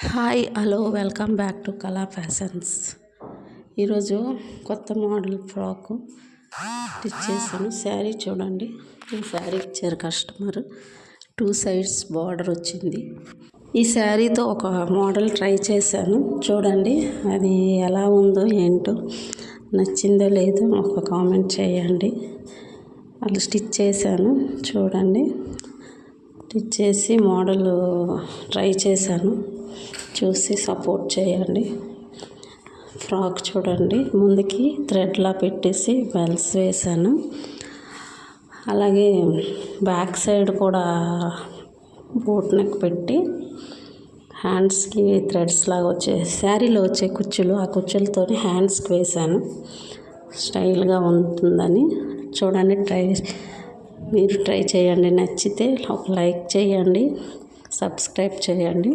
Hi hello welcome back to కళా fashions. ఈరోజు కొత్త మోడల్ ఫ్రాక్ స్టిచ్ చేశాను. శారీ చూడండి, ఈ శారీ ఇచ్చారు కస్టమర్. 2 సైడ్స్ బార్డర్ వచ్చింది. ఈ శారీతో ఒక మోడల్ ట్రై చేశాను. చూడండి అది ఎలా ఉందో ఏంటో, నచ్చిందో లేదో ఒక కామెంట్ చేయండి. అలా స్టిచ్ చేశాను చూడండి. స్టిచ్ చేసి మోడల్ ట్రై చేశాను, చూసి సపోర్ట్ చేయండి. ఫ్రాక్ చూడండి, ముందుకి థ్రెడ్లా పెట్టేసి బెల్స్ వేసాను. అలాగే బ్యాక్ సైడ్ కూడా బోట్ నెక్ పెట్టి హ్యాండ్స్కి థ్రెడ్స్ లాగా వచ్చే శారీలో వచ్చే కుచ్చులు, ఆ కుచ్చులతో హ్యాండ్స్కి వేసాను. స్టైల్గా ఉంటుందని చూడండి. మీరు ట్రై చేయండి. నచ్చితే ఒక లైక్ చేయండి, సబ్స్క్రైబ్ చేయండి.